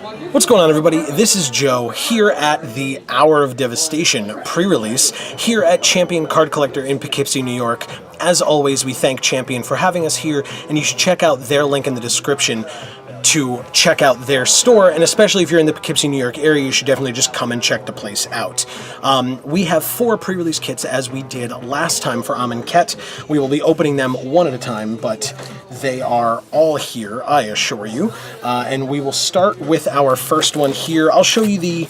What's going on, everybody? This is Joe here at the Hour of Devastation pre-release here at Champion Card Collector in Poughkeepsie, New York. As always, we thank Champion for having us here, and you should check out their link in the description to check out their store, and especially if you're in the Poughkeepsie, New York area, you should definitely just come and check the place out. We have 4 pre-release kits as we did last time for Amonkhet. We will be opening them one at a time, but they are all here, I assure you. And we will start with our first one here. I'll show you the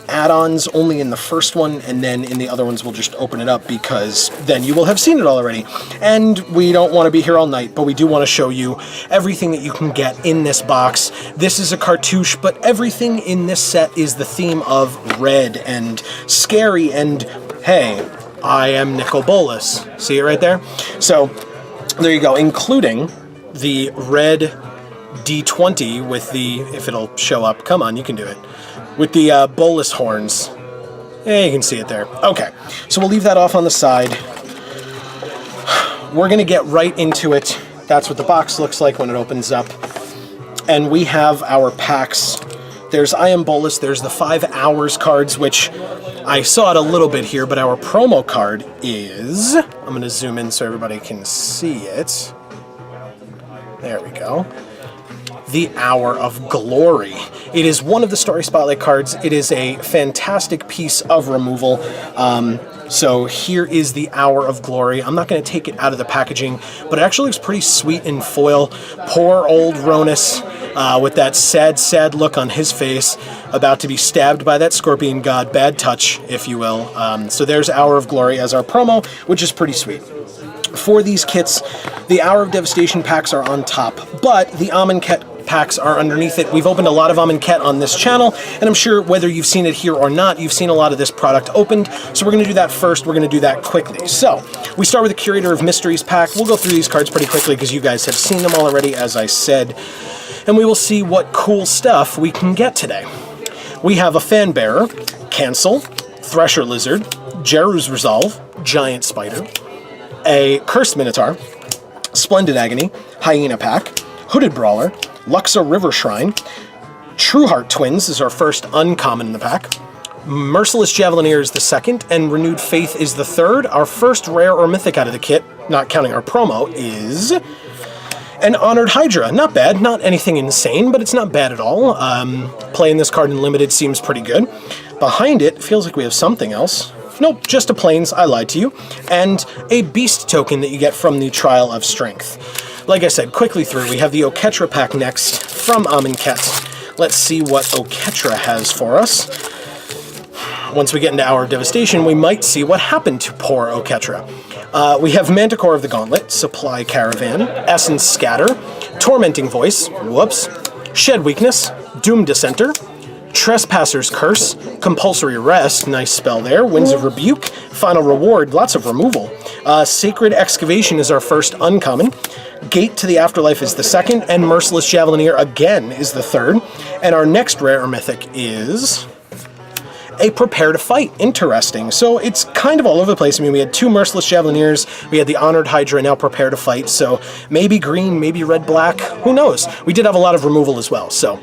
add-ons only in the first one, and then in the other ones we'll just open it up because then you will have seen it already. And we don't want to be here all night, but we do want to show you everything that you can get in this box. This is a cartouche, but everything in this set is the theme of red and scary and, hey, I am Nicol Bolas. See it right there? So there you go, including the red D20 with the, if it'll show up, come on, you can do it, with the Bolas horns. Yeah, you can see it there. Okay, so we'll leave that off on the side. We're going to get right into it. That's what the box looks like when it opens up. And we have our packs. There's I Am Bolas, there's the 5 Hours cards, which I saw it a little bit here, but our promo card is, I'm going to zoom in so everybody can see it. There we go. The Hour of Glory. It is one of the Story Spotlight cards. It is a fantastic piece of removal. So here is the Hour of Glory. I'm not going to take it out of the packaging, but it actually looks pretty sweet in foil. Poor old Ronus with that sad, sad look on his face, about to be stabbed by that scorpion god. Bad touch, if you will. So there's Hour of Glory as our promo, which is pretty sweet. For these kits, the Hour of Devastation packs are on top, but the Amonkhet packs are underneath it. We've opened a lot of Amonkhet on this channel, and I'm sure whether you've seen it here or not, you've seen a lot of this product opened, so we're going to do that first. We're going to do that quickly. So, we start with the Curator of Mysteries pack. We'll go through these cards pretty quickly because you guys have seen them already, as I said, and we will see what cool stuff we can get today. We have a Fanbearer, Cancel, Thresher Lizard, Jeru's Resolve, Giant Spider, a Cursed Minotaur, Splendid Agony, Hyena Pack, Hooded Brawler, Luxa River Shrine, Trueheart Twins is our first uncommon in the pack, Merciless Javelineer is the second, and Renewed Faith is the third. Our first rare or mythic out of the kit, not counting our promo, is an Honored Hydra. Not bad, not anything insane, but it's not bad at all. Playing this card in Limited seems pretty good. Behind it, feels like we have something else. Nope, just a Plains, I lied to you, and a Beast token that you get from the Trial of Strength. Like I said, quickly through, we have the Oketra pack next from Amonkhet. Let's see what Oketra has for us. Once we get into Hour of Devastation, we might see what happened to poor Oketra. We have Manticore of the Gauntlet, Supply Caravan, Essence Scatter, Tormenting Voice, whoops, Shed Weakness, Doom Dissenter, Trespasser's Curse, Compulsory Rest, nice spell there, Winds of Rebuke, Final Reward, lots of removal. Sacred Excavation is our first uncommon, Gate to the Afterlife is the second, and Merciless Javelineer again is the third. And our next rare or mythic is a Prepare to Fight. Interesting. So it's kind of all over the place. I mean, we had 2 Merciless Javelineers, we had the Honored Hydra, now Prepare to Fight, so maybe green, maybe red-black, who knows? We did have a lot of removal as well, so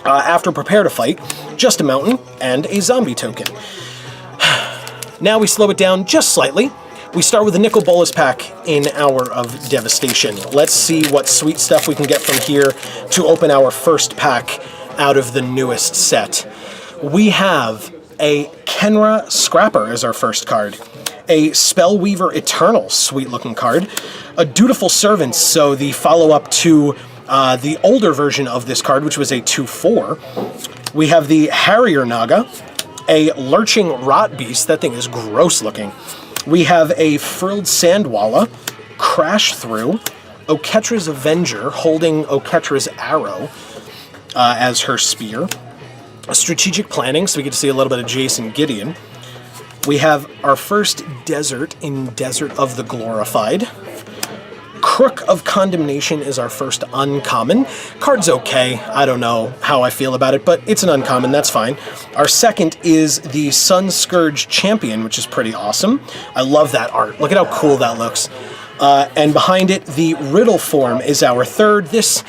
after Prepare to Fight, just a mountain and a zombie token. Now we slow it down just slightly. We start with the Nicol Bolas pack in Hour of Devastation. Let's see what sweet stuff we can get from here to open our first pack out of the newest set. We have a Kenra Scrapper as our first card. A Spellweaver Eternal, sweet looking card. A Dutiful Servant, so the follow-up to the older version of this card, which was a 2/4. We have the Harrier Naga, a Lurching Rot Beast. That thing is gross looking. We have a Frilled Sandwalla, Crash Through, Oketra's Avenger, holding Oketra's Arrow as her spear. Strategic Planning, so we get to see a little bit of Jason Gideon. We have our first Desert in Desert of the Glorified. Crook of Condemnation is our first uncommon. Card's okay. I don't know how I feel about it, but it's an uncommon, that's fine. Our second is the Sun Scourge Champion, which is pretty awesome. I love that art. Look at how cool that looks. And behind it, the Riddle Form is our third. This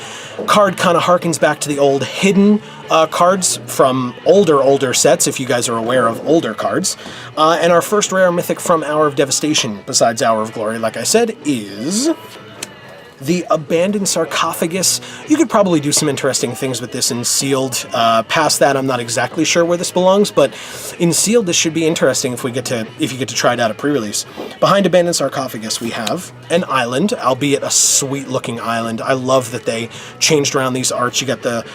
card kind of harkens back to the old Hidden cards from older sets, if you guys are aware of older cards. And our first rare mythic from Hour of Devastation, besides Hour of Glory, like I said, is the Abandoned Sarcophagus. You could probably do some interesting things with this in Sealed. Past that, I'm not exactly sure where this belongs, but in Sealed, this should be interesting if you get to try it out at pre-release. Behind Abandoned Sarcophagus, we have an island, albeit a sweet-looking island. I love that they changed around these arts. You got the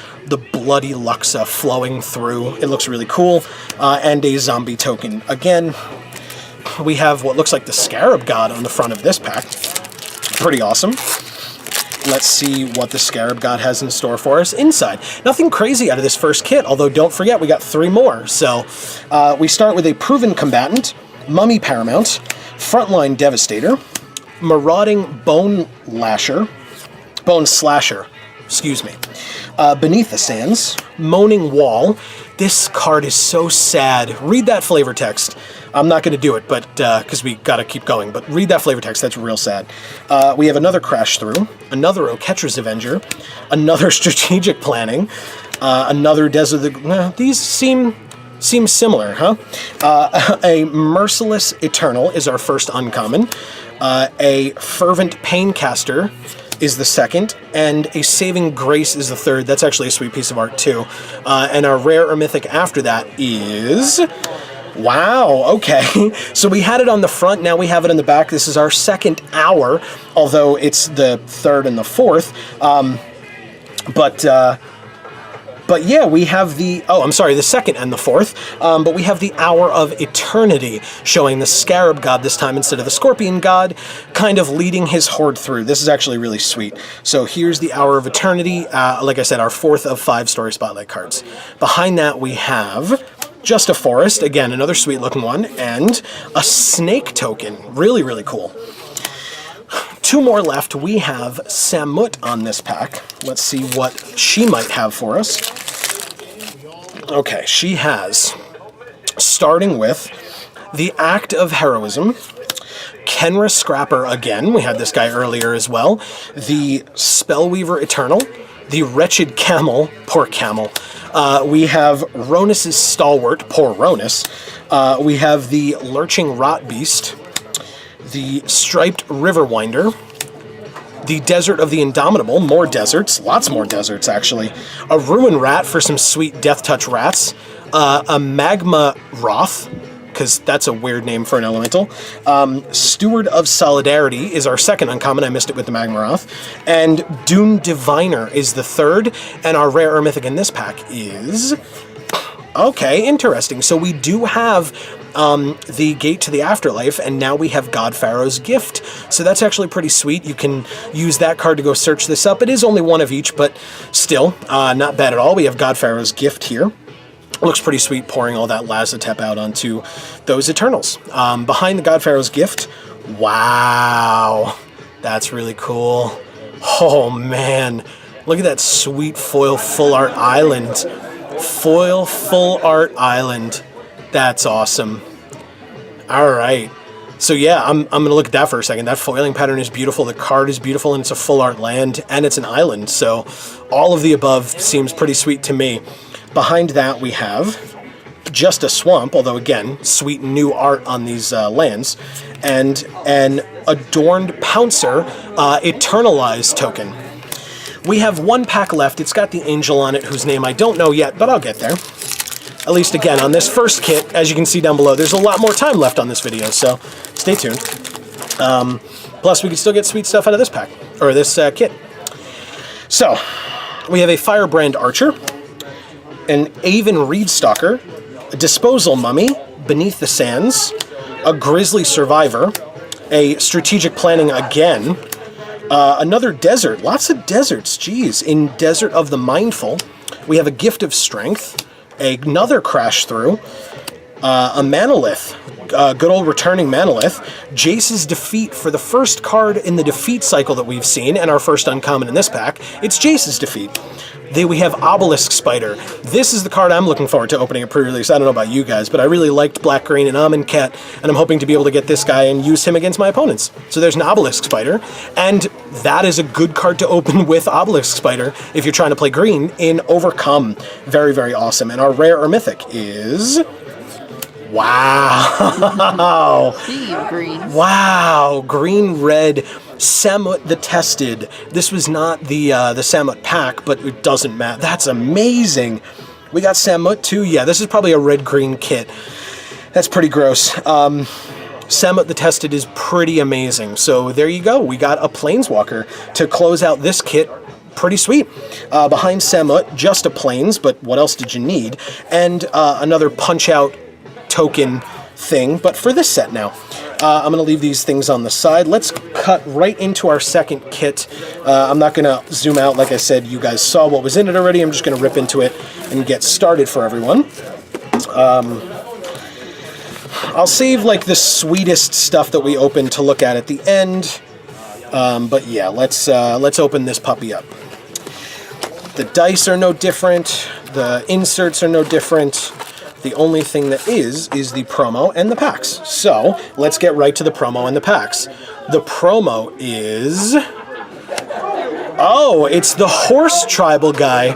bloody Luxa flowing through. It looks really cool. And a zombie token. Again, we have what looks like the Scarab God on the front of this pack. Pretty awesome. Let's see what the Scarab God has in store for us inside. Nothing crazy out of this first kit, although don't forget we got 3 more. So we start with a Proven Combatant, Mummy Paramount, Frontline Devastator, Marauding Bone Slasher, excuse me, Beneath the Sands, Moaning Wall. This card is so sad. Read that flavor text. I'm not going to do it, but because we got to keep going. But read that flavor text. That's real sad. We have another Crash Through, another Oketra's Avenger, another Strategic Planning, another Desert. These seem similar, huh? A Merciless Eternal is our first uncommon. A Fervent Paincaster is the second, and a Saving Grace is the third. That's actually a sweet piece of art too. And our rare or mythic after that is... Wow, okay. So we had it on the front, now we have it in the back. This is our second hour, although it's the third and the fourth. But yeah, we have the... Oh, I'm sorry, the second and the fourth. But we have the Hour of Eternity, showing the Scarab God this time instead of the Scorpion God, kind of leading his horde through. This is actually really sweet. So here's the Hour of Eternity. Like I said, our 4th of 5 Story Spotlight cards. Behind that, we have Just a Forest, again, another sweet-looking one, and a Snake token. Really, really cool. 2 more left. We have Samut on this pack. Let's see what she might have for us. Okay, she has, starting with the Act of Heroism, Kenra Scrapper again. We had this guy earlier as well. The Spellweaver Eternal, the Wretched Camel, poor Camel. We have Ronus's Stalwart, poor Ronus. We have the Lurching Rot Beast, the Striped Riverwinder, the Desert of the Indomitable, more deserts, lots more deserts actually, a Ruin Rat for some sweet Death Touch rats, a Magma Wrath, because that's a weird name for an elemental. Steward of Solidarity is our second uncommon. I missed it with the Magma Wrath. And Dune Diviner is the third. And our rare or mythic in this pack is... Okay, interesting. So we do have the Gate to the Afterlife, and now we have God Pharaoh's Gift. So that's actually pretty sweet. You can use that card to go search this up. It is only one of each, but still, not bad at all. We have God Pharaoh's Gift here. Looks pretty sweet, pouring all that Lazotep out onto those Eternals. Behind the God Pharaoh's Gift, wow, that's really cool. Oh man, look at that sweet foil full art island. Foil full art island. That's awesome. All right. So yeah, I'm going to look at that for a second. That foiling pattern is beautiful. The card is beautiful, and it's a full art land, and it's an island. So all of the above seems pretty sweet to me. Behind that, we have Just a Swamp, although again, sweet new art on these lands, and an Adorned Pouncer Eternalized token. We have 1 pack left. It's got the angel on it, whose name I don't know yet, but I'll get there. At least, again, on this first kit, as you can see down below, there's a lot more time left on this video, so stay tuned. Plus, we can still get sweet stuff out of this pack, or this kit. So, we have a Firebrand Archer, an Aven Reedstalker, a Disposal Mummy, Beneath the Sands, a Grizzly Survivor, a Strategic Planning again, another Desert, lots of deserts, geez. In Desert of the Mindful, we have a Gift of Strength, another Crash Through, a Manolith, good old returning Manolith, Jace's Defeat for the first card in the defeat cycle that we've seen, and our first uncommon in this pack. It's Jace's Defeat. we have Obelisk Spider. This is the card I'm looking forward to opening at pre-release. I don't know about you guys, but I really liked Black Green and Amonkhet, and I'm hoping to be able to get this guy and use him against my opponents. So there's an Obelisk Spider, and that is a good card to open with Obelisk Spider if you're trying to play green in Overcome. Very, very awesome. And our rare or mythic is... Wow! Green. Wow! Green-red Samut the Tested. This was not the Samut pack, but it doesn't matter. That's amazing. We got Samut too. Yeah, this is probably a red-green kit. That's pretty gross. Samut the Tested is pretty amazing. So there you go. We got a Planeswalker to close out this kit. Pretty sweet. Behind Samut, just a Plains, but what else did you need? And another Punch-Out token thing, but for this set now. I'm going to leave these things on the side. Let's cut right into our second kit. I'm not going to zoom out. Like I said, you guys saw what was in it already. I'm just going to rip into it and get started for everyone. I'll save like the sweetest stuff that we open to look at the end. But yeah, let's open this puppy up. The dice are no different. The inserts are no different. The only thing that is the promo and the packs. So let's get right to the promo and the packs. The promo is... Oh, it's the horse tribal guy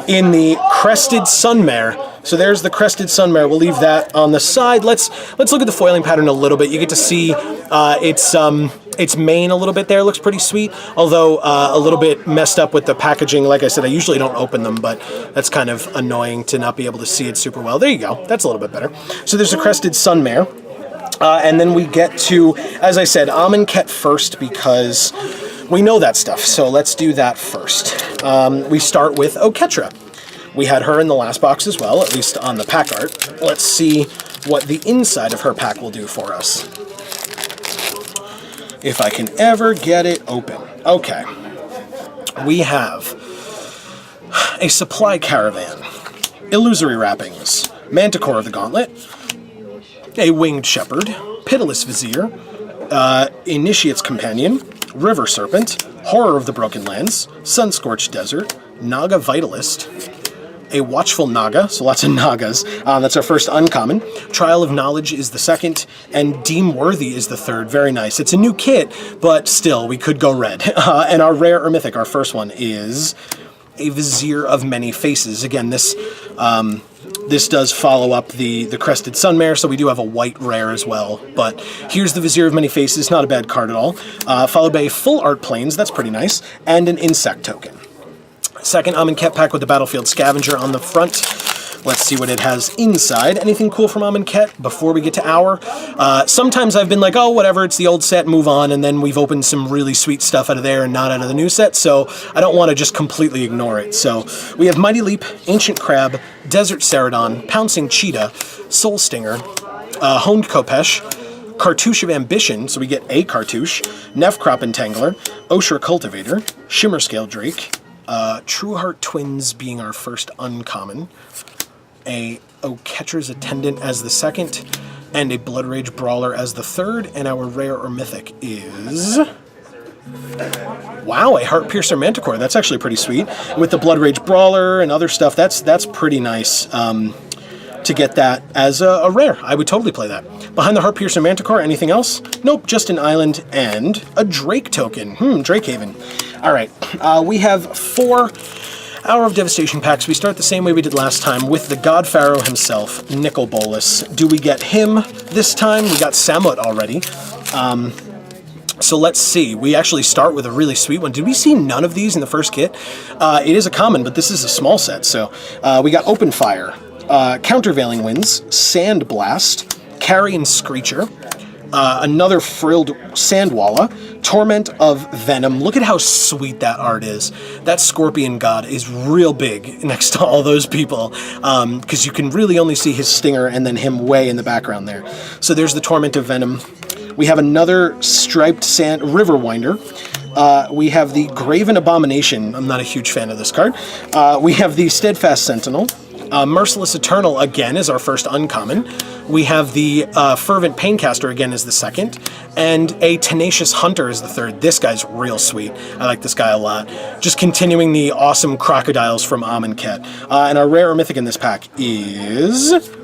in the Crested Sunmare. So there's the Crested Sunmare. We'll leave that on the side. Let's look at the foiling pattern a little bit. You get to see its mane a little bit there. Looks pretty sweet, although a little bit messed up with the packaging. Like I said, I usually don't open them, but that's kind of annoying to not be able to see it super well. There you go. That's a little bit better. So there's a Crested Sunmare. And then we get to, as I said, Amonkhet first because we know that stuff. So let's do that first. We start with Oketra. We had her in the last box as well, at least on the pack art. Let's see what the inside of her pack will do for us. If I can ever get it open. Okay. We have a Supply Caravan, Illusory Wrappings, Manticore of the Gauntlet, a Winged Shepherd, Pitiless Vizier, Initiate's Companion, River Serpent, Horror of the Broken Lands, Sunscorched Desert, Naga Vitalist, a Watchful Naga, so lots of Nagas. That's our first uncommon. Trial of Knowledge is the second, and Deem Worthy is the third. Very nice. It's a new kit, but still, we could go red. And our rare or mythic, our first one, is a Vizier of Many Faces. Again, this does follow up the Crested Sunmare, so we do have a white rare as well. But here's the Vizier of Many Faces, not a bad card at all. Followed by a Full Art Plains, that's pretty nice, and an Insect token. Second Amonkhet pack with the Battlefield Scavenger on the front. Let's see what it has inside. Anything cool from Amonkhet before we get to our? Sometimes I've been like, oh, whatever, it's the old set, move on, and then we've opened some really sweet stuff out of there and not out of the new set, so I don't want to just completely ignore it. So we have Mighty Leap, Ancient Crab, Desert Ceradon, Pouncing Cheetah, Soul Stinger, Honed Kopesh, Cartouche of Ambition, so we get a Cartouche, Nefcrop Entangler, Oshra Cultivator, Shimmer Scale Drake, True Heart Twins being our first uncommon, a Oketra's Attendant as the second, and a Blood Rage Brawler as the third, and our rare or mythic is... Wow, a Heart Piercer Manticore. That's actually pretty sweet. With the Blood Rage Brawler and other stuff, that's pretty nice to get that as a rare. I would totally play that. Behind the Heart Piercer Manticore, anything else? Nope, just an island and a Drake token. Drakehaven. All right, we have 4 Hour of Devastation packs. We start the same way we did last time with the God Pharaoh himself, Nicol Bolas. Do we get him this time? We got Samut already. So let's see. We actually start with a really sweet one. Did we see none of these in the first kit? It is a common, but this is a small set. So we got Open Fire, Countervailing Winds, Sand Blast, Carrion Screecher, another Frilled Sandwalla, Torment of Venom. Look at how sweet that art is. That Scorpion God is real big next to all those people, because you can really only see his stinger and then him way in the background there. So there's the Torment of Venom. We have another Striped Sand River Winder. We have the Graven Abomination. I'm not a huge fan of this card. We have the Steadfast Sentinel, Merciless Eternal again is our first uncommon. We have the Fervent Paincaster again as the second, and a Tenacious Hunter is the third. This guy's real sweet. I like this guy a lot. Just continuing the awesome crocodiles from Amonkhet. And our rare or mythic in this pack is...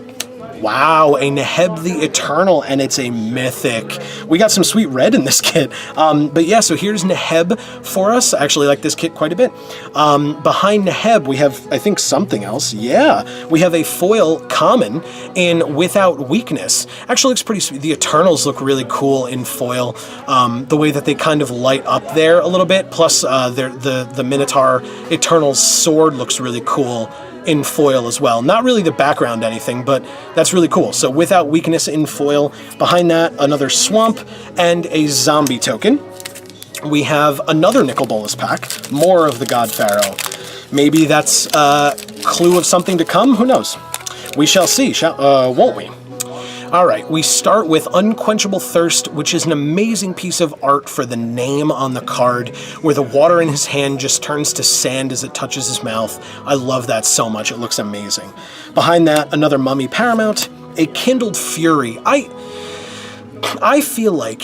Wow, a Neheb the Eternal, and it's a mythic. We got some sweet red in this kit. But yeah, so here's Neheb for us. I actually like this kit quite a bit. Behind Neheb, we have, I think, something else. Yeah, we have a foil common in Without Weakness. Actually looks pretty sweet. The Eternals look really cool in foil. The way that they kind of light up there a little bit. Plus, the Minotaur Eternal's sword looks really cool in foil as well. Not really the background anything, but that's really cool. So Without Weakness in foil. Behind that, another Swamp and a Zombie token. We have another Nicol Bolas pack, more of the God Pharaoh. Maybe that's a clue of something to come, who knows? We shall see, won't we? All right, we start with Unquenchable Thirst, which is an amazing piece of art for the name on the card, where the water in his hand just turns to sand as it touches his mouth. I love that so much. It looks amazing. Behind that, another Mummy Paramount, a Kindled Fury. I feel like,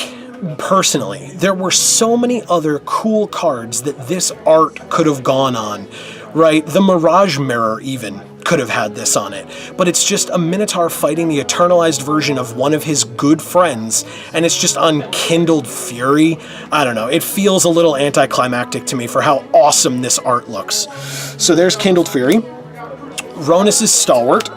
personally, there were so many other cool cards that this art could have gone on, right? The Mirage Mirror, even, could have had this on it, but it's just a Minotaur fighting the eternalized version of one of his good friends, and it's just on Kindled Fury. I don't know, it feels a little anticlimactic to me for how awesome this art looks. So there's Kindled Fury, Ronus' Stalwart,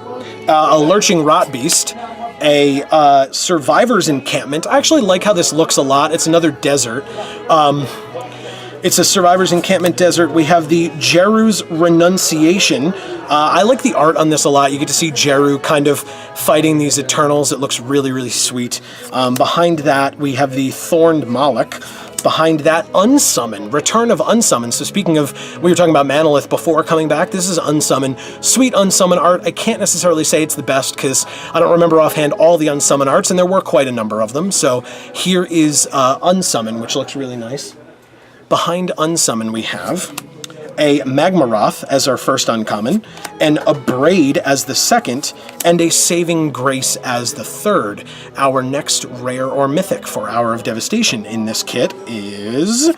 a Lurching Rot Beast, a Survivor's Encampment. I actually like how this looks a lot. It's another desert. It's a Survivor's Encampment desert. We have the Jeru's Renunciation. I like the art on this a lot. You get to see Jeru kind of fighting these Eternals. It looks really, really sweet. Behind that, we have the Thorned Moloch. Behind that, Unsummon, Return of Unsummon. So speaking of, we were talking about Manolith before coming back, this is Unsummon. Sweet Unsummon art. I can't necessarily say it's the best because I don't remember offhand all the Unsummon arts, and there were quite a number of them. So here is Unsummon, which looks really nice. Behind Unsummon, we have a Magmaroth as our first uncommon, and a Braid as the second, and a Saving Grace as the third. Our next rare or mythic for Hour of Devastation in this kit is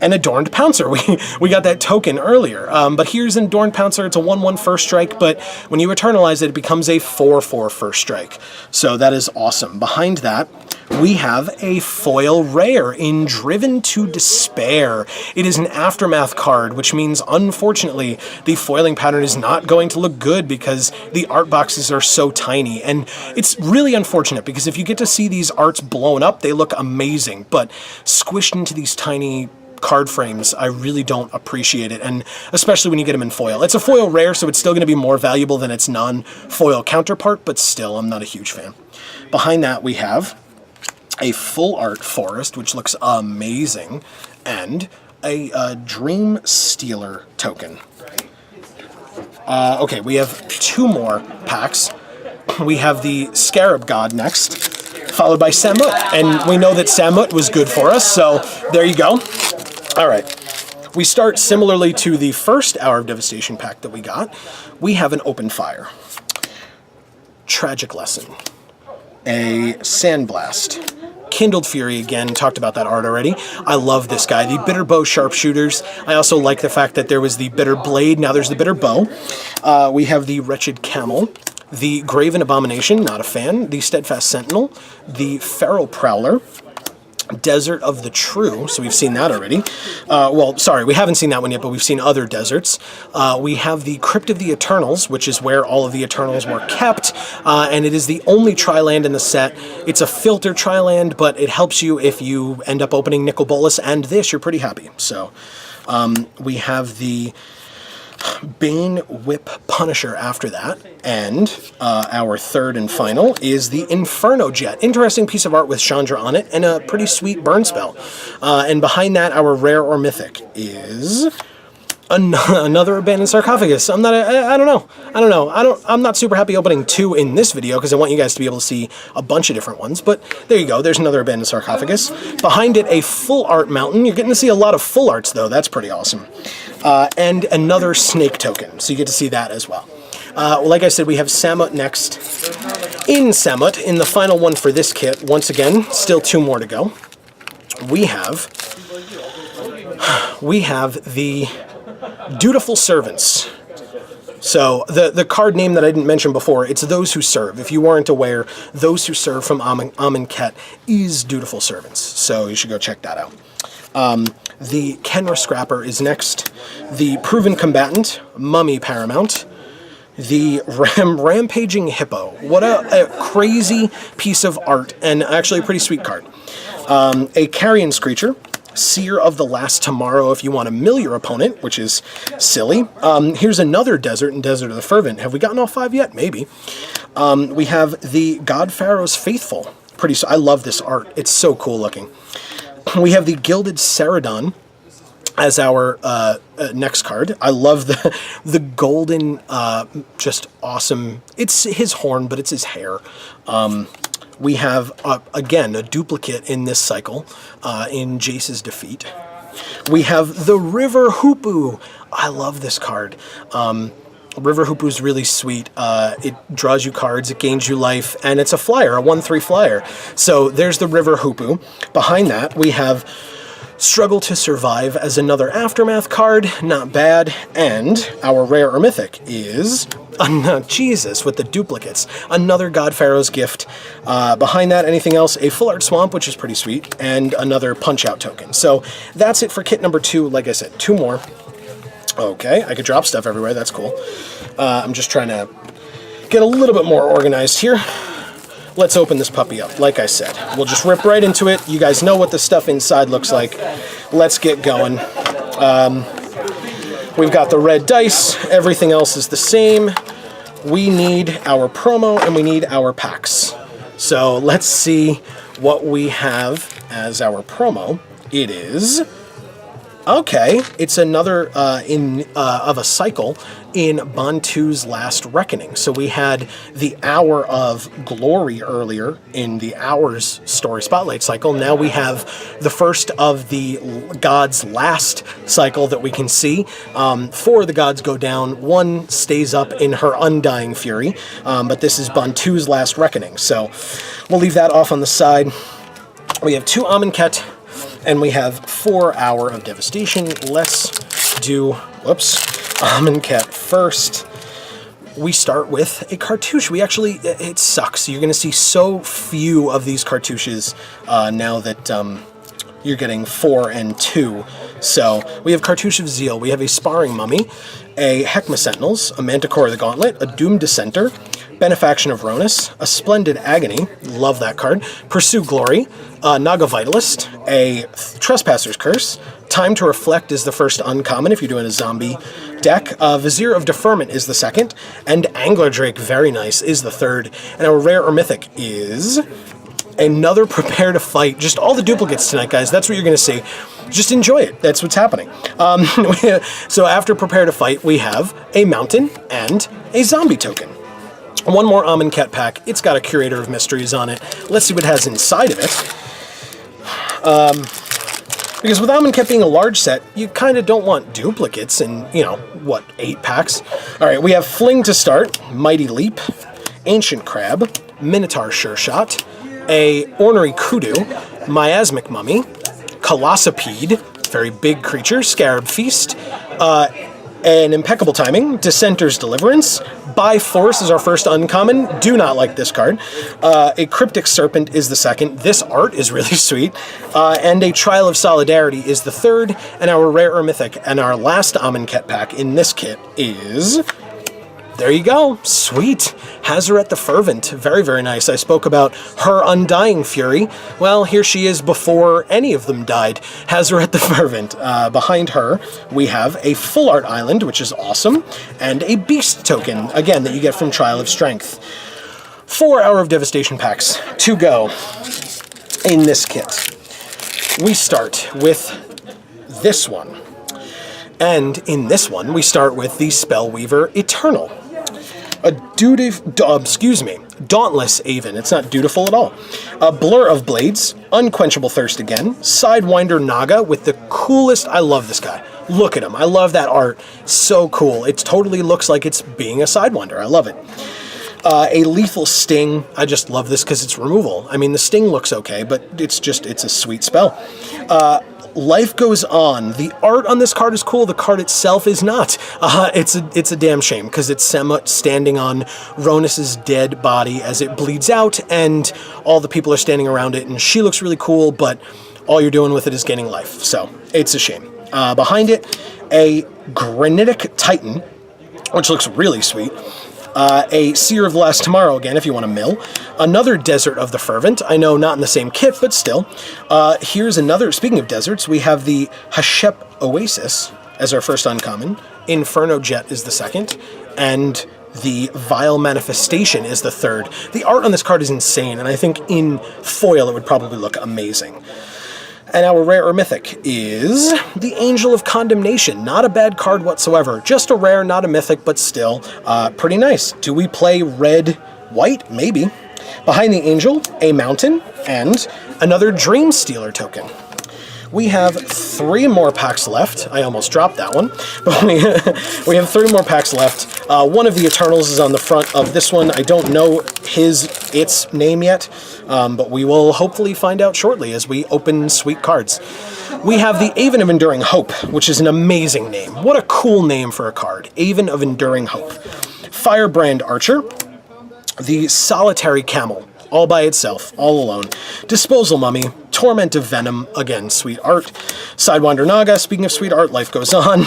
an Adorned Pouncer. We got that token earlier, but here's an Adorned Pouncer. It's a 1/1 first strike, but when you eternalize it, it becomes a 4/4 first strike. So that is awesome. Behind that, we have a foil rare in Driven to Despair. It is an Aftermath card, which means, unfortunately, the foiling pattern is not going to look good because the art boxes are so tiny. And it's really unfortunate because if you get to see these arts blown up, they look amazing. But squished into these tiny card frames, I really don't appreciate it, and especially when you get them in foil. It's a foil rare, so it's still going to be more valuable than its non-foil counterpart, but still, I'm not a huge fan. Behind that, we have a full art forest, which looks amazing, and a Dream Stealer token. Okay, we have two more packs. We have the Scarab God next, followed by Samut, and we know that Samut was good for us, so there you go. All right, we start similarly to the first Hour of Devastation pack that we got. We have an Open Fire, Tragic Lesson, a Sandblast, Kindled Fury again, talked about that art already. I love this guy. The Bitter Bow Sharpshooters. I also like the fact that there was the Bitter Blade, now there's the Bitter Bow. We have the Wretched Camel, the Graven Abomination, not a fan, the Steadfast Sentinel, the Feral Prowler, Desert of the True, so we've seen that already. Well, sorry, we haven't seen that one yet, but we've seen other deserts. We have the Crypt of the Eternals, which is where all of the Eternals were kept, and it is the only Tri-Land in the set. It's a filter Tri-Land, but it helps you if you end up opening Nicol Bolas and this, you're pretty happy. So we have the Bane Whip Punisher after that, and our third and final is the Inferno Jet. Interesting piece of art with Chandra on it, and a pretty sweet burn spell. And behind that, our rare or mythic is another Abandoned Sarcophagus. I don't know. I'm not super happy opening two in this video because I want you guys to be able to see a bunch of different ones, but there you go. There's another Abandoned Sarcophagus. Behind it, a full art mountain. You're getting to see a lot of full arts though. That's pretty awesome. And another snake token, so you get to see that as well. Like I said, we have Samut next. In Samut, in the final one for this kit, once again, still 2 more to go. We have the Dutiful Servants. So the card name that I didn't mention before, it's Those Who Serve. If you weren't aware, Those Who Serve from Amonkhet is Dutiful Servants. So you should go check that out. The Kenra Scrapper is next. The Proven Combatant, Mummy Paramount. The Rampaging Hippo. What a crazy piece of art, and actually a pretty sweet card. A Carrion Screecher. Seer of the Last Tomorrow if you want to mill your opponent, which is silly. Here's another Desert and Desert of the Fervent. Have we gotten all 5 yet? Maybe. We have the God Pharaoh's Faithful. I love this art. It's so cool looking. We have the Gilded Ceradon as our next card. I love the golden, just awesome. It's his horn, but it's his hair. We have, again, a duplicate in this cycle, in Jace's Defeat. We have the River Hoopoe. I love this card. River Hoopoe is really sweet. It draws you cards, it gains you life, and it's a flyer, a 1/3 flyer. So there's the River Hoopoe. Behind that, we have Struggle to Survive as another Aftermath card. Not bad. And our rare or mythic is... Jesus, with the duplicates. Another God Pharaoh's Gift. Behind that, anything else? A Full Art Swamp, which is pretty sweet, and another Punch-Out token. So that's it for kit number 2. Like I said, 2 more. Okay, I could drop stuff everywhere. That's cool. I'm just trying to get a little bit more organized here. Let's open this puppy up. Like I said, we'll just rip right into it. You guys know what the stuff inside looks like. Let's get going. We've got the red dice. Everything else is the same. We need our promo and we need our packs. So let's see what we have as our promo. It is... Okay, it's another of a cycle in Bantu's Last Reckoning. So we had the Hour of Glory earlier in the Hours Story Spotlight cycle. Now we have the first of the Gods Last cycle that we can see. 4 of the gods go down, 1 stays up in her undying fury, but this is Bantu's Last Reckoning. So we'll leave that off on the side. We have 2 Amonkhet, and we have 4 Hour of Devastation. Let's do, Amonkhet first. We start with a cartouche. We actually, it sucks. You're going to see so few of these cartouches now that you're getting 4 and 2. So we have Cartouche of Zeal. We have a Sparring Mummy, a Heckma Sentinels, a Manticore of the Gauntlet, a Doomed Dissenter, Benefaction of Ronus, a Splendid Agony, love that card, Pursue Glory, Naga Vitalist, a Trespasser's Curse, Time to Reflect is the first uncommon if you're doing a zombie deck, Vizier of Deferment is the second, and Angler Drake, very nice, is the third, and our rare or mythic is another Prepare to Fight. Just all the duplicates tonight, guys, that's what you're going to see. Just enjoy it. That's what's happening. So after Prepare to Fight, we have a Mountain and a Zombie token. 1 more Amonkhet pack. It's got a Curator of Mysteries on it. Let's see what it has inside of it. Because with Amonkhet being a large set, you kind of don't want duplicates in, 8 packs? Alright, we have Fling to start, Mighty Leap, Ancient Crab, Minotaur Sure Shot, a Ornery Kudu, Miasmic Mummy, Colossopede, very big creature, Scarab Feast, an Impeccable Timing, Dissenter's Deliverance, By Force is our first uncommon, do not like this card, a Cryptic Serpent is the second, this art is really sweet, and a Trial of Solidarity is the third, and our rare or mythic, and our last Amonkhet pack in this kit is... There you go. Sweet. Hazaret the Fervent. Very, very nice. I spoke about her undying fury. Well, here she is before any of them died. Hazaret the Fervent. Behind her, we have a Full Art Island, which is awesome, and a Beast token, again, that you get from Trial of Strength. 4 Hour of Devastation packs to go in this kit. We start with this one. And in this one, we start with the Spellweaver Eternal. A Dauntless Aven. It's not dutiful at all. A Blur of Blades, Unquenchable Thirst again, Sidewinder Naga with the coolest, I love this guy. look at him. I love that art. So cool. It totally looks like it's being a Sidewinder. I love it. A Lethal Sting. I just love this because it's removal. I mean, the Sting looks okay, but it's a sweet spell. Life Goes On. The art on this card is cool. The card itself is not. It's a damn shame because it's Semut standing on Ronus's dead body as it bleeds out, and all the people are standing around it, and she looks really cool, but all you're doing with it is gaining life. So it's a shame. Behind it, a Granitic Titan, which looks really sweet. A Seer of the Last Tomorrow again, if you want to mill. Another Desert of the Fervent. I know not in the same kit, but still. Here's another, speaking of deserts, we have the Hashep Oasis as our first uncommon. Inferno Jet is the second. And the Vile Manifestation is the third. The art on this card is insane, and I think in foil it would probably look amazing. And our rare or mythic is the Angel of Condemnation. Not a bad card whatsoever. Just a rare, not a mythic, but still pretty nice. Do we play red-white? Maybe. Behind the Angel, a Mountain, and another Dream Stealer token. We have 3 more packs left. I almost dropped that one. But we have 3 more packs left. One of the Eternals is on the front of this one. I don't know its name yet, but we will hopefully find out shortly as we open sweet cards. We have the Aven of Enduring Hope, which is an amazing name. What a cool name for a card. Aven of Enduring Hope. Firebrand Archer. The Solitary Camel. All by itself, all alone. Disposal Mummy, Torment of Venom, again, sweet art. Sidewinder Naga, speaking of sweet art, Life Goes On.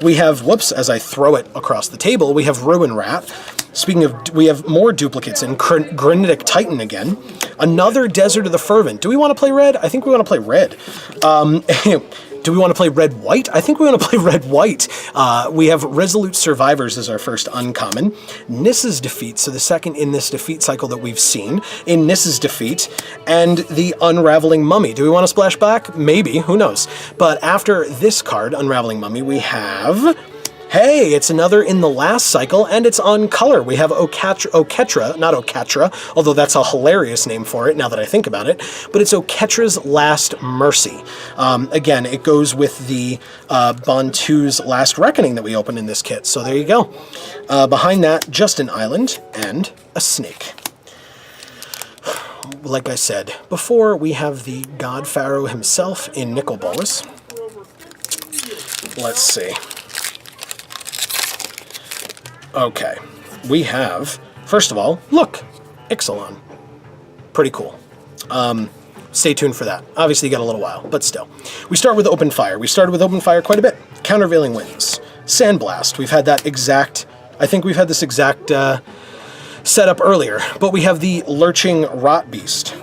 We have, whoops, as I throw it across the table, we have Ruin Rat. Speaking of, we have more duplicates in Granitic Titan again. Another Desert of the Fervent. Do we want to play red? I think we want to play red. Do we want to play red-white? I think we want to play red-white. We have Resolute Survivors as our first uncommon. Nissa's Defeat, so the second in this defeat cycle that we've seen. In Nissa's Defeat, and the Unraveling Mummy. Do we want to splash back? Maybe, who knows. But after this card, Unraveling Mummy, we have... Hey, it's another in the last cycle, and it's on color. We have Oketra, not Okatra, although that's a hilarious name for it now that I think about it, but it's Oketra's Last Mercy. Again, it goes with the Bantu's Last Reckoning that we opened in this kit, so there you go. Behind that, just an island and a snake. Like I said before, we have the God Pharaoh himself in Nicol Bolas. Let's see. Okay, we have, first of all, look, Ixalan. Pretty cool. Stay tuned for that. Obviously, you got a little while, but still. We start with Open Fire. We started with Open Fire quite a bit. Countervailing Winds. Sandblast. We've had that exact, I think we've had this exact setup earlier, but we have the Lurching Rot Beast.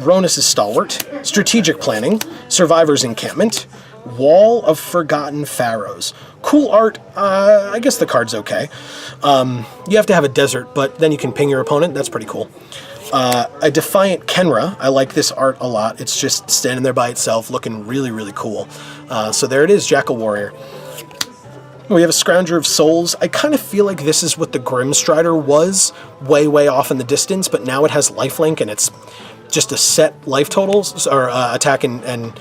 Ronus's Stalwart. Strategic Planning. Survivor's Encampment. Wall of Forgotten Pharaohs. Cool art. I guess the card's okay. You have to have a desert, but then you can ping your opponent. That's pretty cool. A Defiant Kenra. I like this art a lot. It's just standing there by itself, looking really, really cool. So there it is, Jackal Warrior. We have a Scrounger of Souls. I kind of feel like this is what the Grimstrider was way, way off in the distance, but now it has lifelink, and it's just a set life totals, or attack and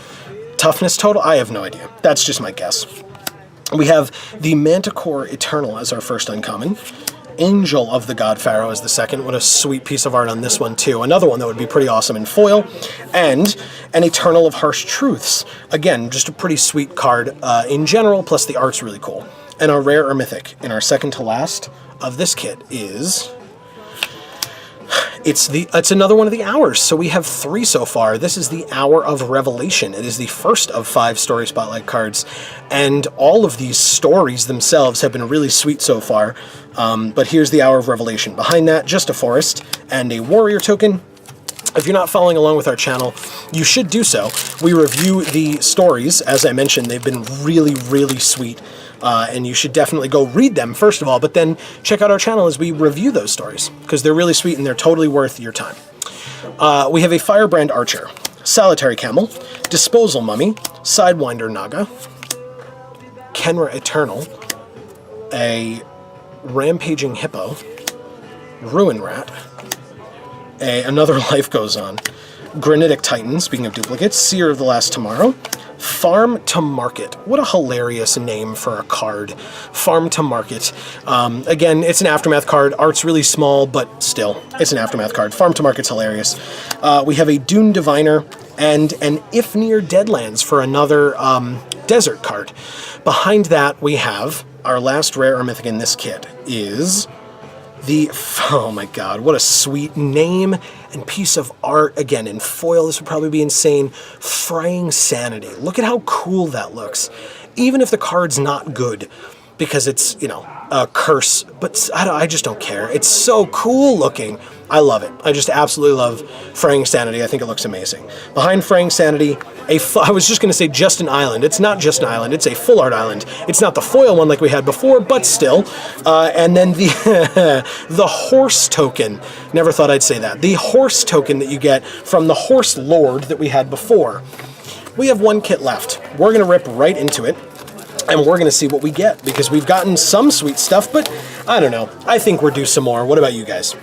toughness total. I have no idea. That's just my guess. We have the Manticore Eternal as our first uncommon. Angel of the God Pharaoh as the second. What a sweet piece of art on this one, too. Another one that would be pretty awesome in foil. And an Eternal of Harsh Truths. Again, just a pretty sweet card in general, plus the art's really cool. And our rare or mythic in our second to last of this kit is... It's another one of the hours, so we have 3 so far. This is the Hour of Revelation. It is the first of 5 Story Spotlight cards, and all of these stories themselves have been really sweet so far. But here's the Hour of Revelation. Behind that, just a forest and a warrior token. If you're not following along with our channel, you should do so. We review the stories. As I mentioned, they've been really, really sweet. And you should definitely go read them, first of all, but then check out our channel as we review those stories, because they're really sweet and they're totally worth your time. We have a Firebrand Archer, Solitary Camel, Disposal Mummy, Sidewinder Naga, Kenra Eternal, a Rampaging Hippo, Ruin Rat, another Life Goes On, Granitic Titan, speaking of duplicates, Seer of the Last Tomorrow, Farm to Market. What a hilarious name for a card. Farm to Market. Again, it's an Aftermath card. Art's really small, but still, it's an Aftermath card. Farm to Market's hilarious. We have a Dune Diviner and an If Near Deadlands for another desert card. Behind that, we have our last rare or mythic in this kit is the, oh my god, what a sweet name and piece of art. Again, in foil, this would probably be insane. Fraying Sanity. Look at how cool that looks. Even if the card's not good, because it's, you know, a curse, but I just don't care. It's so cool looking. I love it. I just absolutely love Fraying Sanity. I think it looks amazing. Behind Fraying Sanity, I was just going to say just an island. It's not just an island. It's a full art island. It's not the foil one like we had before, but still. And then the the horse token. Never thought I'd say that. The horse token that you get from the Horse Lord that we had before. We have one kit left. We're going to rip right into it. And we're going to see what we get, because we've gotten some sweet stuff, but I don't know. I think we're due some more. What about you guys?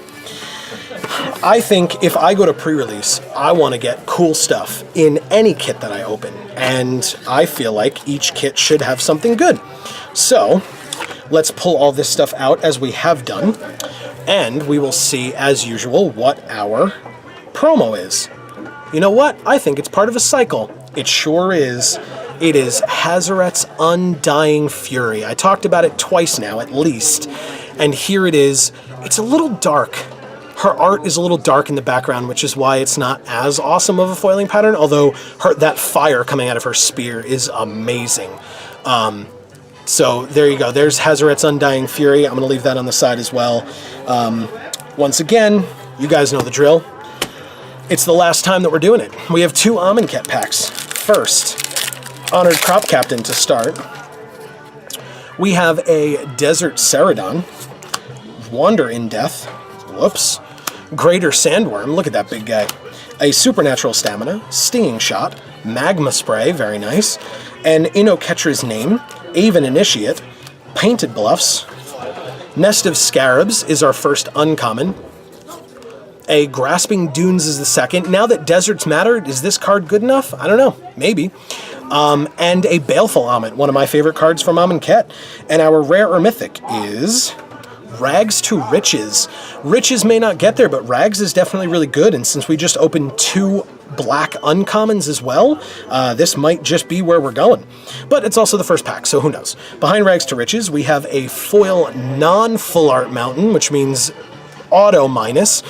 I think if I go to pre-release, I want to get cool stuff in any kit that I open. And I feel like each kit should have something good. So let's pull all this stuff out as we have done. And we will see, as usual, what our promo is. You know what? I think it's part of a cycle. It sure is. It is Hazoret's Undying Fury. I talked about it twice now, at least. And here it is. It's a little dark. Her art is a little dark in the background, which is why it's not as awesome of a foiling pattern, although that fire coming out of her spear is amazing. So there you go. There's Hazoret's Undying Fury. I'm going to leave that on the side as well. Once again, you guys know the drill. It's the last time that we're doing it. We have 2 Amonkhet packs. First, Honored Crop Captain to start. We have a Desert Ceradon, Wander in Death, whoops, Greater Sandworm, look at that big guy, a Supernatural Stamina, Stinging Shot, Magma Spray, very nice, and Inoketra's Name, Aven Initiate, Painted Bluffs, Nest of Scarabs is our first uncommon, a Grasping Dunes is the second. Now that Deserts matter, is this card good enough? I don't know, maybe. And a Baleful Amit, one of my favorite cards from Amonkhet. And our rare or mythic is Rags to Riches. Riches may not get there, but Rags is definitely really good. And since we just opened 2 black uncommons as well, this might just be where we're going. But it's also the first pack, so who knows. Behind Rags to Riches, we have a foil non-full art mountain, which means auto minus.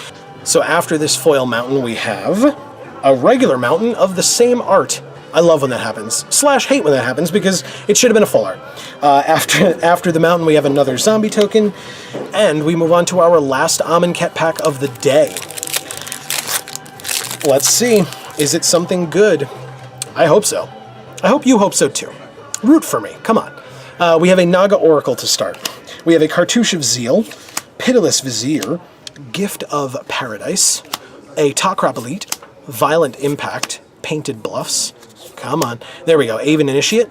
So after this foil mountain, we have a regular mountain of the same art. I love when that happens, / hate when that happens, because it should have been a full art. After the mountain, we have another zombie token, and we move on to our last Amonkhet pack of the day. Let's see. Is it something good? I hope so. I hope you hope so too. Root for me. Come on. We have a Naga Oracle to start. We have a Cartouche of Zeal, Pitiless Vizier, Gift of Paradise, a Takrop Elite, Violent Impact, Painted Bluffs. Come on. There we go. Aven Initiate.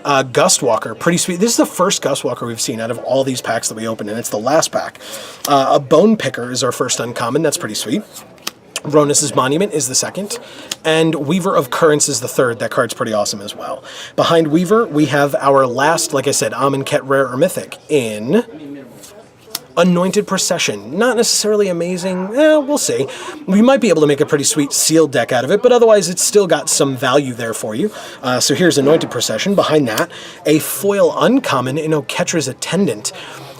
Gustwalker. Pretty sweet. This is the first Gustwalker we've seen out of all these packs that we opened, and it's the last pack. A Bone Picker is our first uncommon. That's pretty sweet. Ronus's Monument is the second. And Weaver of Currents is the third. That card's pretty awesome as well. Behind Weaver, we have our last, like I said, Amonkhet Rare or Mythic in Anointed Procession. Not necessarily amazing. We'll see. We might be able to make a pretty sweet sealed deck out of it, but otherwise it's still got some value there for you. So here's Anointed Procession. Behind that, a foil uncommon in Inoketra's Attendant.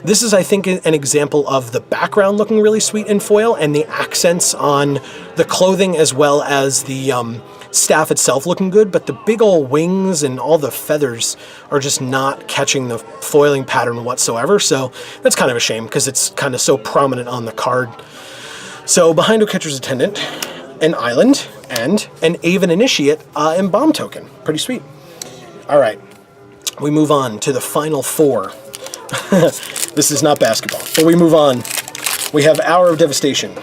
This is, I think, an example of the background looking really sweet in foil and the accents on the clothing as well as the staff itself looking good, but the big old wings and all the feathers are just not catching the foiling pattern whatsoever, so that's kind of a shame because it's kind of so prominent on the card. So behind Inoketra's Attendant, an Island, and an Aven Initiate Embalm token. Pretty sweet. Alright, we move on to the final 4. This is not basketball, but we move on. We have Hour of Devastation.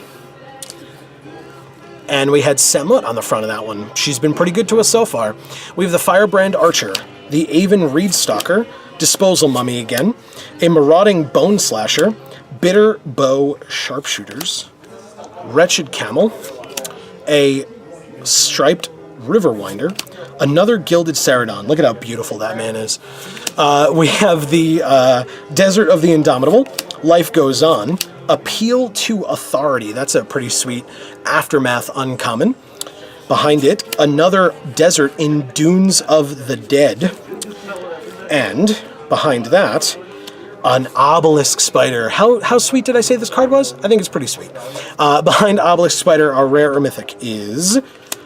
And we had Semut on the front of that one. She's been pretty good to us so far. We have the Firebrand Archer, the Aven Reedstalker, Disposal Mummy again, a Marauding Bone Slasher, Bitter Bow Sharpshooters, Wretched Camel, a Striped Riverwinder, another Gilded Ceradon. Look at how beautiful that man is. We have the Desert of the Indomitable, Life Goes On, Appeal to Authority. That's a pretty sweet Aftermath uncommon. Behind it, another Desert in Dunes of the Dead. And behind that, an Obelisk Spider. How sweet did I say this card was? I think it's pretty sweet. Behind Obelisk Spider, our rare or mythic is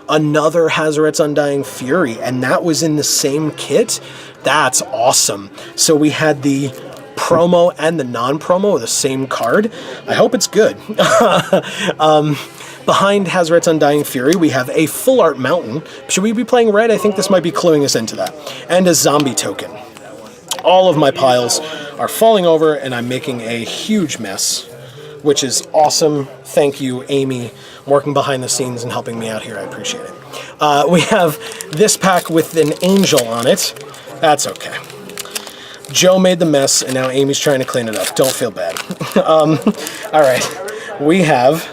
another Hazoret's Undying Fury, and that was in the same kit? That's awesome. So we had the promo and the non-promo of the same card. I hope it's good. Behind Hazoret's Undying Fury, we have a Full Art Mountain. Should we be playing red? I think this might be cluing us into that. And a Zombie token. All of my piles are falling over, and I'm making a huge mess, which is awesome. Thank you, Amy, working behind the scenes and helping me out here. I appreciate it. We have this pack with an angel on it. That's okay. Joe made the mess, and now Amy's trying to clean it up. Don't feel bad. All right. We have...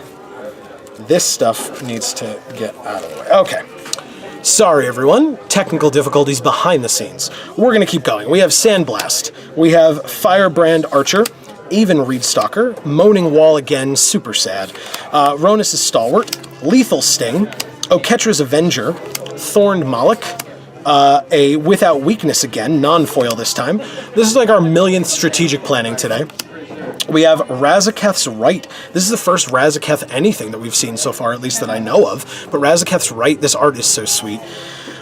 This stuff needs to get out of the way. Okay. Sorry, everyone. Technical difficulties behind the scenes. We're going to keep going. We have Sandblast. We have Firebrand Archer, Even Reedstalker, Moaning Wall again, super sad. Ronus' Stalwart, Lethal Sting, Oketra's Avenger, Thorned Moloch, a Without Weakness again, non-foil this time. This is like our millionth strategic planning today. We have Razaketh's Right. This is the first Razaketh anything that we've seen so far, at least that I know of. But Razaketh's Right, this art is so sweet.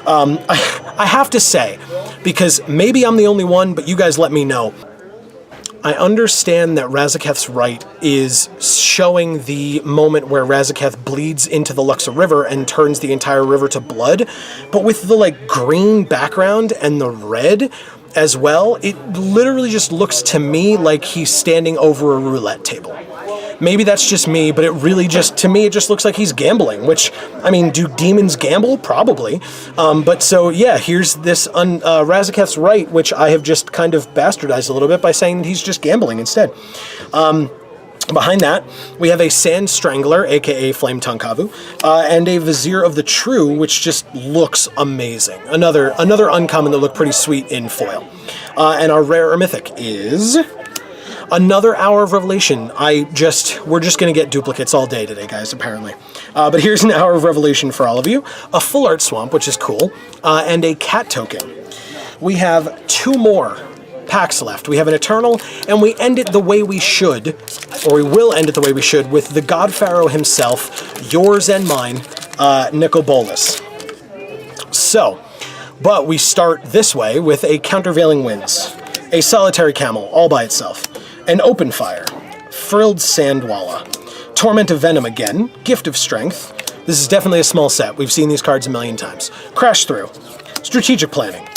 I have to say, because maybe I'm the only one, but you guys let me know. I understand that Razaketh's Right is showing the moment where Razaketh bleeds into the Luxa River and turns the entire river to blood. But with the like green background and the red as well, it literally just looks to me like he's standing over a roulette table. Maybe that's just me, but it really just, to me, it just looks like he's gambling, which, I mean, do demons gamble? Probably. But so, yeah, here's this Razaketh's Right, which I have just kind of bastardized a little bit by saying that he's just gambling instead. Behind that, we have a Sand Strangler, aka Flame Tonkavu, and a Vizier of the True, which just looks amazing. Another uncommon that looked pretty sweet in foil. And our rare or mythic is another Hour of Revelation. We're just going to get duplicates all day today, guys, apparently. But here's an Hour of Revelation for all of you, a Full Art Swamp, which is cool, and a Cat token. We have two more packs left. We have an Eternal, and we end it the way we should, or we will end it the way we should, with the God Pharaoh himself, yours and mine, Nicobolus. So, but we start this way with a Countervailing Winds, a Solitary Camel, all by itself, an Open Fire, Frilled Sandwalla, Torment of Venom again, Gift of Strength. This is definitely a small set. We've seen these cards a million times. Crash Through, Strategic Planning,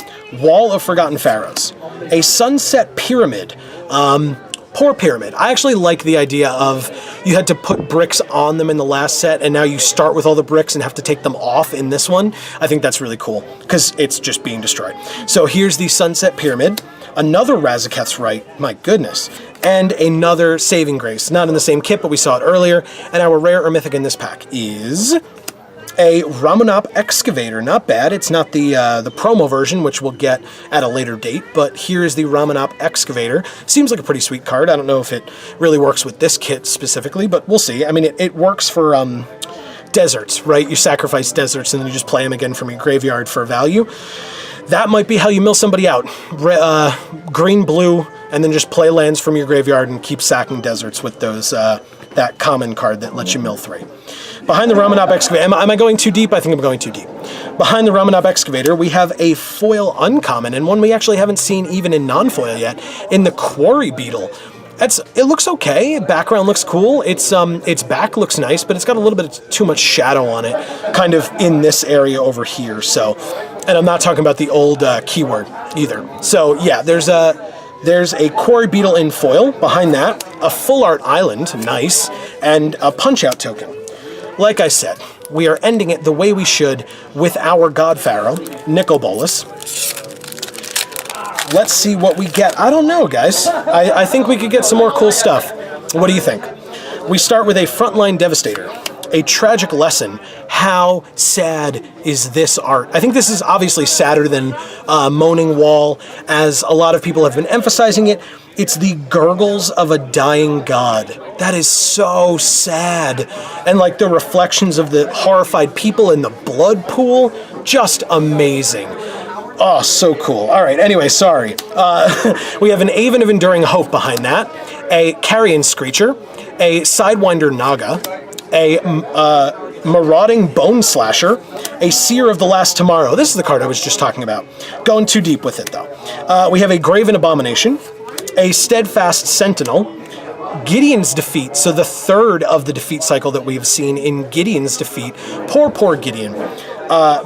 Wall of Forgotten Pharaohs, a Sunset Pyramid. Poor Pyramid. I actually like the idea of you had to put bricks on them in the last set, and now you start with all the bricks and have to take them off in this one. I think that's really cool, because it's just being destroyed. So here's the Sunset Pyramid, another Razaketh's Right, my goodness, and another Saving Grace. Not in the same kit, but we saw it earlier, and our rare or mythic in this pack is a Ramunap Excavator. Not bad. It's not the promo version, which we'll get at a later date, but here is the Ramunap Excavator. Seems like a pretty sweet card. I don't know if it really works with this kit specifically, but we'll see. I mean, it works for deserts, right? You sacrifice deserts and then you just play them again from your graveyard for value. That might be how you mill somebody out. Green, blue, and then just play lands from your graveyard and keep sacking deserts with those that common card that lets you mill 3. Behind the Ramunap Excavator, am I going too deep? I think I'm going too deep. Behind the Ramunap Excavator, we have a foil uncommon, and one we actually haven't seen even in non-foil yet, in the Quarry Beetle. It looks okay. Background looks cool. Its back looks nice, but it's got a little bit of too much shadow on it, kind of in this area over here. So, and I'm not talking about the old keyword either. So yeah, there's a Quarry Beetle in foil. Behind that, a Full Art Island, nice, and a Punch-Out token. Like I said, we are ending it the way we should with our God Pharaoh, Nicobolus. Let's see what we get. I don't know, guys. I think we could get some more cool stuff. What do you think? We start with a Frontline Devastator, a tragic lesson. How sad is this art? I think this is obviously sadder than Moaning Wall, as a lot of people have been emphasizing it. It's the gurgles of a dying god. That is so sad. And like the reflections of the horrified people in the blood pool, just amazing. Oh, so cool. All right, anyway, sorry. We have an Aven of Enduring Hope behind that, a Carrion Screecher, a Sidewinder Naga, a Marauding Bone Slasher, a Seer of the Last Tomorrow. This is the card I was just talking about. Going too deep with it, though. We have a Graven Abomination, a Steadfast Sentinel, Gideon's Defeat, so the third of the defeat cycle that we've seen in Gideon's Defeat. Poor Gideon.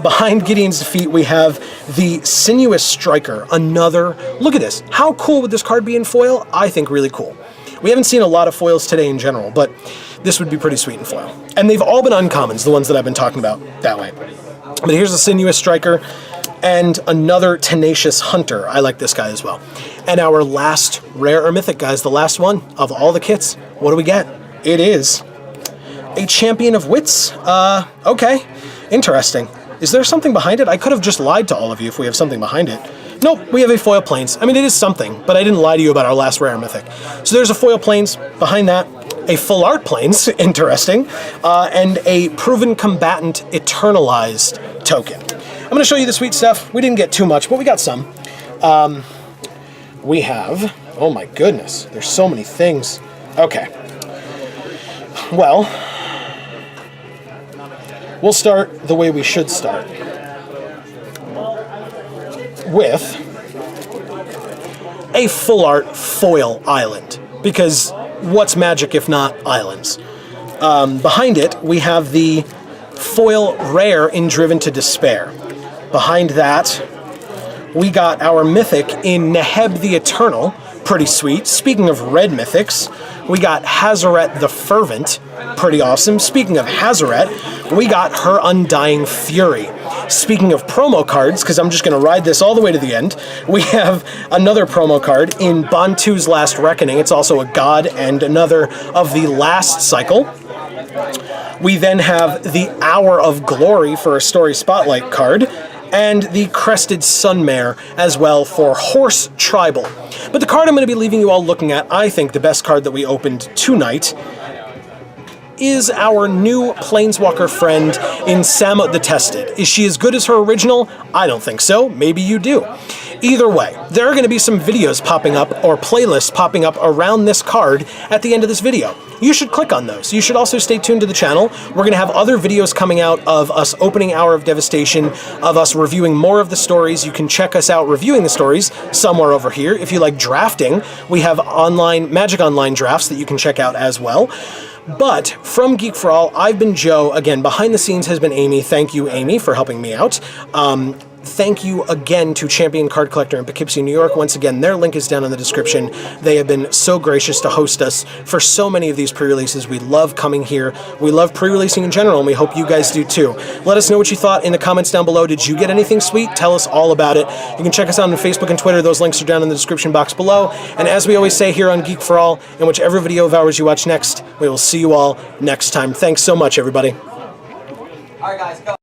Behind Gideon's Defeat, we have the Sinuous Striker. Another, look at this. How cool would this card be in foil? I think really cool. We haven't seen a lot of foils today in general, but this would be pretty sweet in foil. And they've all been uncommons, the ones that I've been talking about that way. But here's the Sinuous Striker and another Tenacious Hunter. I like this guy as well. And our last rare or mythic, guys, the last one of all the kits. What do we get? It is a Champion of Wits. Okay. Interesting. Is there something behind it? I could have just lied to all of you if we have something behind it. Nope, we have a Foil Plains. I mean, it is something, but I didn't lie to you about our last rare mythic. So there's a Foil Plains. Behind that, a Full Art Plains, interesting, and a Proven Combatant Eternalized token. I'm going to show you the sweet stuff. We didn't get too much, but we got some. We have, oh my goodness, there's so many things. Okay. Well, we'll start the way we should start, with a full art foil island, because what's magic if not islands? Behind it, we have the foil rare in Driven to Despair. Behind that, we got our mythic in Neheb the Eternal, pretty sweet. Speaking of red mythics, we got Hazaret the Fervent, pretty awesome. Speaking of Hazaret, we got Her Undying Fury. Speaking of promo cards, because I'm just going to ride this all the way to the end, we have another promo card in Bantu's Last Reckoning. It's also a god and another of the last cycle. We then have the Hour of Glory for a Story Spotlight card, and the Crested Sunmare as well for Horse Tribal. But the card I'm going to be leaving you all looking at, I think the best card that we opened tonight, is our new Planeswalker friend in Samut the Tested. Is she as good as her original? I don't think so. Maybe you do. Either way, there are going to be some videos popping up, or playlists popping up around this card at the end of this video. You should click on those. You should also stay tuned to the channel. We're going to have other videos coming out of us opening Hour of Devastation, of us reviewing more of the stories. You can check us out reviewing the stories somewhere over here. If you like drafting, we have online Magic Online drafts that you can check out as well. But from Geek for All, I've been Joe. Again, behind the scenes has been Amy. Thank you, Amy, for helping me out. Thank you again to Champion Card Collector in Poughkeepsie, New York. Once again, their link is down in the description. They have been so gracious to host us for so many of these pre-releases. We love coming here. We love pre-releasing in general, and we hope you guys do too. Let us know what you thought in the comments down below. Did you get anything sweet? Tell us all about it. You can check us out on Facebook and Twitter. Those links are down in the description box below. And as we always say here on Geek for All, in whichever video of ours you watch next, we will see you all next time. Thanks so much, everybody. All right, guys, go.